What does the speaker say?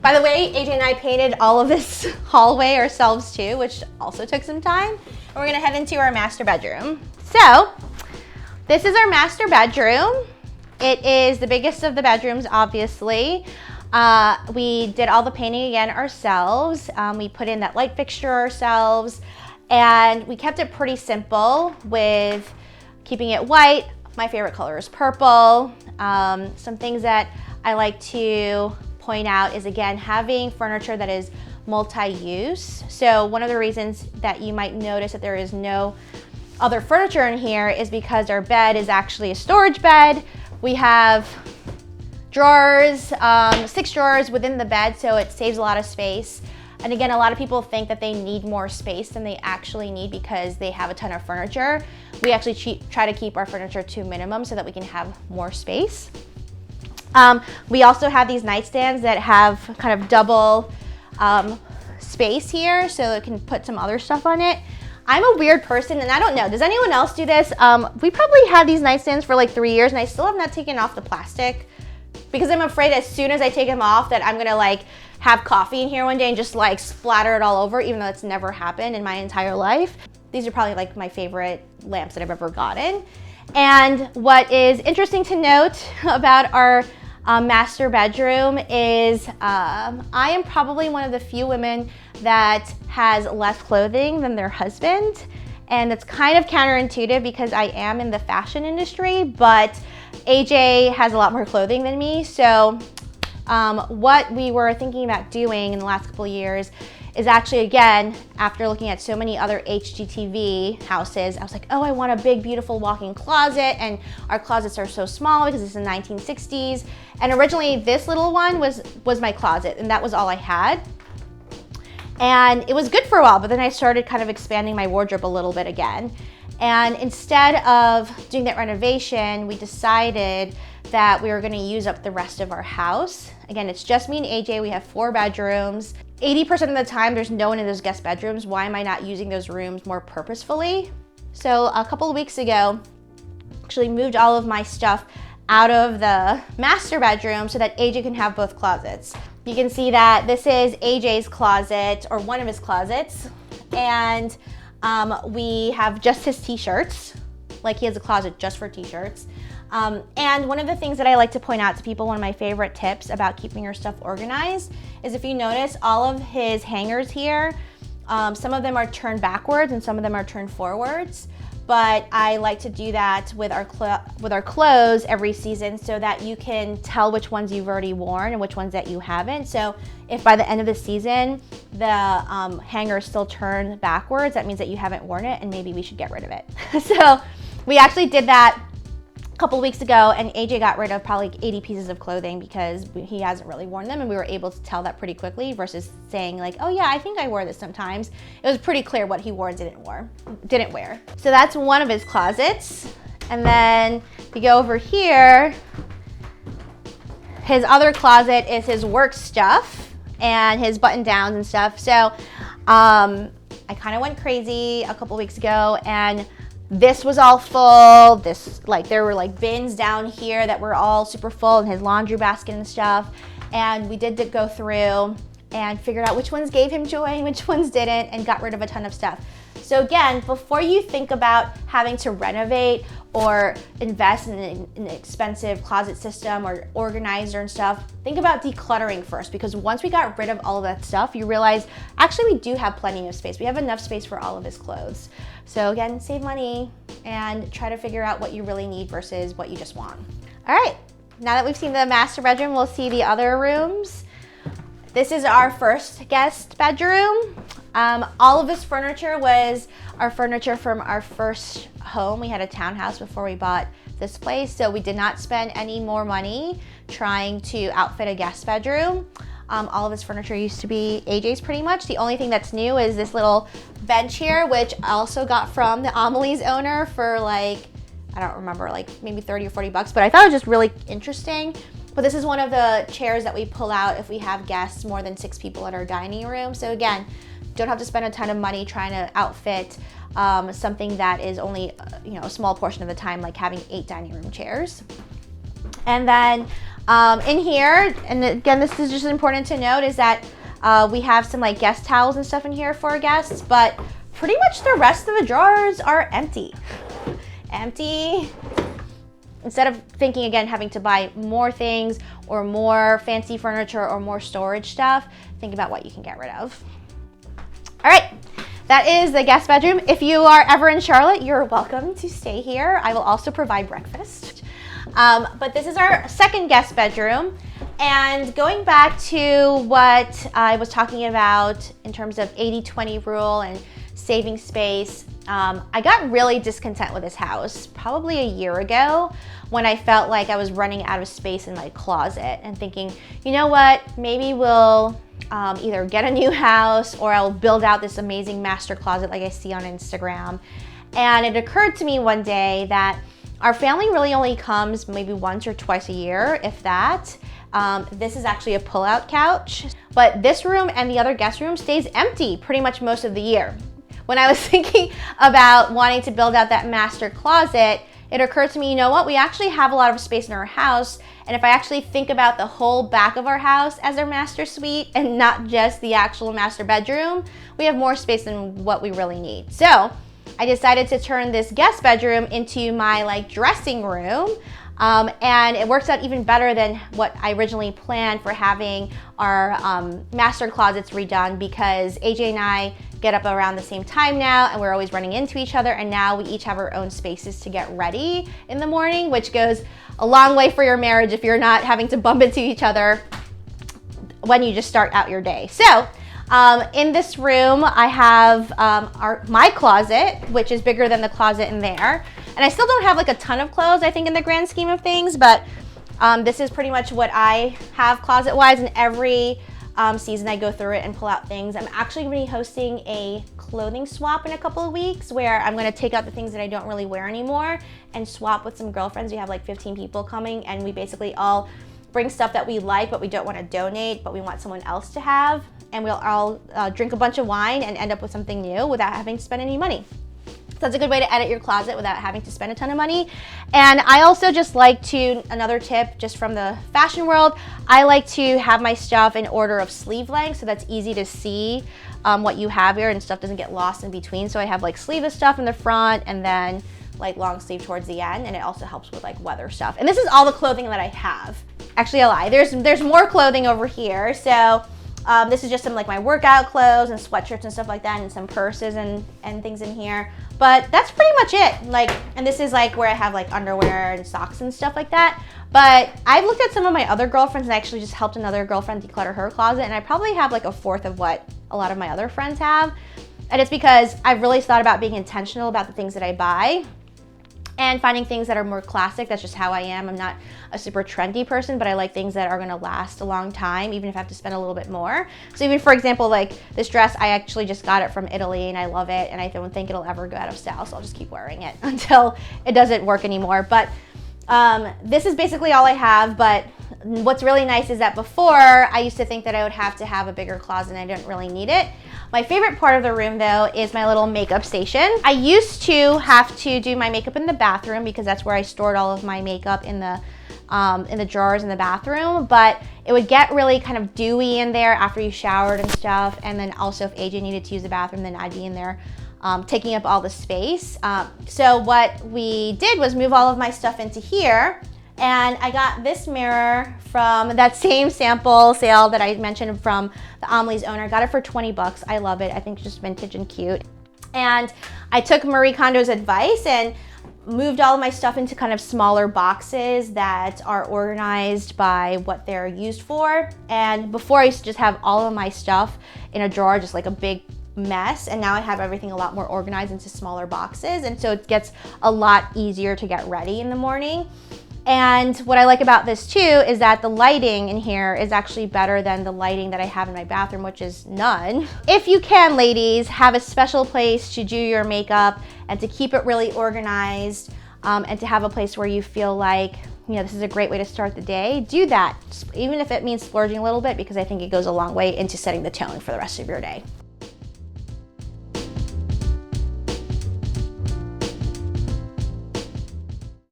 By the way, AJ and I painted all of this hallway ourselves too, which also took some time. And we're gonna head into our master bedroom. So, this is our master bedroom. It is the biggest of the bedrooms, obviously. We did all the painting again ourselves. We put in that light fixture ourselves, and we kept it pretty simple with keeping it white. My favorite color is purple. Some things that I like to point out is, again, having furniture that is multi-use. So one of the reasons that you might notice that there is no other furniture in here is because our bed is actually a storage bed. We have drawers, 6 drawers within the bed, so it saves a lot of space. And again, a lot of people think that they need more space than they actually need because they have a ton of furniture. We actually try to keep our furniture to a minimum so that we can have more space. We also have these nightstands that have kind of double space here, so it can put some other stuff on it. I'm a weird person, and I don't know, does anyone else do this? We probably had these nightstands for like 3 years, and I still have not taken off the plastic because I'm afraid as soon as I take them off that I'm gonna like have coffee in here one day and just like splatter it all over, even though it's never happened in my entire life. These are probably like my favorite lamps that I've ever gotten. And what is interesting to note about our master bedroom is I am probably one of the few women that has less clothing than their husband. And it's kind of counterintuitive because I am in the fashion industry, but AJ has a lot more clothing than me. So what we were thinking about doing in the last couple of years is actually, again, after looking at so many other HGTV houses, I was like, oh, I want a big, beautiful walk-in closet, and our closets are so small because it's the 1960s. And originally, this little one was my closet, and that was all I had. And it was good for a while, but then I started kind of expanding my wardrobe a little bit again. And instead of doing that renovation, we decided that we were gonna use up the rest of our house. Again, it's just me and AJ, we have 4 bedrooms. 80% of the time, there's no one in those guest bedrooms. Why am I not using those rooms more purposefully? So a couple of weeks ago, actually moved all of my stuff out of the master bedroom so that AJ can have both closets. You can see that this is AJ's closet, or one of his closets, and we have just his t-shirts. Like, he has a closet just for t-shirts. And one of the things that I like to point out to people, one of my favorite tips about keeping your stuff organized, is if you notice all of his hangers here, some of them are turned backwards and some of them are turned forwards. But I like to do that with our clothes every season so that you can tell which ones you've already worn and which ones that you haven't. So if by the end of the season the hanger is still turned backwards, that means that you haven't worn it and maybe we should get rid of it. So we actually did that a couple weeks ago, and AJ got rid of probably 80 pieces of clothing because he hasn't really worn them, and we were able to tell that pretty quickly versus saying like, oh yeah, I think I wore this sometimes. It was pretty clear what he wore and didn't wear. So that's one of his closets. And then if you go over here, his other closet is his work stuff and his button downs and stuff. So I kind of went crazy a couple weeks ago, and this was all full. There were like bins down here that were all super full, and his laundry basket and stuff. And we did go through and figured out which ones gave him joy and which ones didn't, and got rid of a ton of stuff. So again, before you think about having to renovate or invest in an expensive closet system or organizer and stuff, think about decluttering first, because once we got rid of all of that stuff, you realize actually we do have plenty of space. We have enough space for all of his clothes. So again, save money and try to figure out what you really need versus what you just want. All right, now that we've seen the master bedroom, we'll see the other rooms. This is our first guest bedroom. All of this furniture was our furniture from our first home. We had a townhouse before we bought this place, so we did not spend any more money trying to outfit a guest bedroom. All of this furniture used to be AJ's pretty much. The only thing that's new is this little bench here, which I also got from the Amelie's owner for like, I don't remember, like maybe 30 or 40 bucks, but I thought it was just really interesting. But this is one of the chairs that we pull out if we have guests, more than 6 people at our dining room. So again, don't have to spend a ton of money trying to outfit something that is only a small portion of the time, like having 8 dining room chairs. And then In here, and again, this is just important to note, is that we have some like guest towels and stuff in here for our guests, but pretty much the rest of the drawers are empty. Empty. Instead of thinking, again, having to buy more things or more fancy furniture or more storage stuff, think about what you can get rid of. All right, that is the guest bedroom. If you are ever in Charlotte, you're welcome to stay here. I will also provide breakfast. But this is our second guest bedroom. And going back to what I was talking about in terms of 80-20 rule and saving space, I got really discontent with this house probably a year ago when I felt like I was running out of space in my closet and thinking, you know what, maybe we'll either get a new house or I'll build out this amazing master closet like I see on Instagram. And it occurred to me one day that our family really only comes maybe once or twice a year, if that. This is actually a pull-out couch, but this room and the other guest room stays empty pretty much most of the year. When I was thinking about wanting to build out that master closet, it occurred to me, you know what, we actually have a lot of space in our house, and if I actually think about the whole back of our house as our master suite and not just the actual master bedroom, we have more space than what we really need. So I decided to turn this guest bedroom into my like dressing room. And it works out even better than what I originally planned for having our master closets redone, because AJ and I get up around the same time now and we're always running into each other, and now we each have our own spaces to get ready in the morning, which goes a long way for your marriage if you're not having to bump into each other when you just start out your day. So in this room, I have my closet, which is bigger than the closet in there. And I still don't have like a ton of clothes, I think, in the grand scheme of things, but this is pretty much what I have closet-wise, and every season I go through it and pull out things. I'm actually going to be hosting a clothing swap in a couple of weeks where I'm going to take out the things that I don't really wear anymore and swap with some girlfriends. We have like 15 people coming, and we basically all bring stuff that we like but we don't want to donate, but we want someone else to have, and we'll all drink a bunch of wine and end up with something new without having to spend any money. So that's a good way to edit your closet without having to spend a ton of money. And I also just like to, another tip just from the fashion world, I like to have my stuff in order of sleeve length, so that's easy to see what you have here and stuff doesn't get lost in between. So I have like sleeveless stuff in the front and then like long sleeve towards the end, and it also helps with like weather stuff. And this is all the clothing that I have. Actually, I lie, there's more clothing over here. So this is just some like my workout clothes and sweatshirts and stuff like that, and some purses and things in here. But that's pretty much it. Like, and this is like where I have like underwear and socks and stuff like that. But I've looked at some of my other girlfriends and actually just helped another girlfriend declutter her closet, and I probably have like a fourth of what a lot of my other friends have. And it's because I've really thought about being intentional about the things that I buy and finding things that are more classic. That's just how I am. I'm not a super trendy person, but I like things that are gonna last a long time, even if I have to spend a little bit more. So even for example, like this dress, I actually just got it from Italy and I love it, and I don't think it'll ever go out of style, so I'll just keep wearing it until it doesn't work anymore. But this is basically all I have. But what's really nice is that before, I used to think that I would have to have a bigger closet and I didn't really need it. My favorite part of the room though is my little makeup station. I used to have to do my makeup in the bathroom because that's where I stored all of my makeup in the drawers in the bathroom, but it would get really kind of dewy in there after you showered and stuff. And then also if AJ needed to use the bathroom, then I'd be in there taking up all the space. So what we did was move all of my stuff into here. And I got this mirror from that same sample sale that I mentioned from the Amelie's owner. I got it for 20 bucks. I love it. I think it's just vintage and cute. And I took Marie Kondo's advice and moved all of my stuff into kind of smaller boxes that are organized by what they're used for. And before I used to just have all of my stuff in a drawer, just like a big mess, and now I have everything a lot more organized into smaller boxes, and so it gets a lot easier to get ready in the morning. And what I like about this too is that the lighting in here is actually better than the lighting that I have in my bathroom, which is none. If you can, ladies, have a special place to do your makeup and to keep it really organized, and to have a place where you feel like, you know, this is a great way to start the day, do that, even if it means splurging a little bit, because I think it goes a long way into setting the tone for the rest of your day.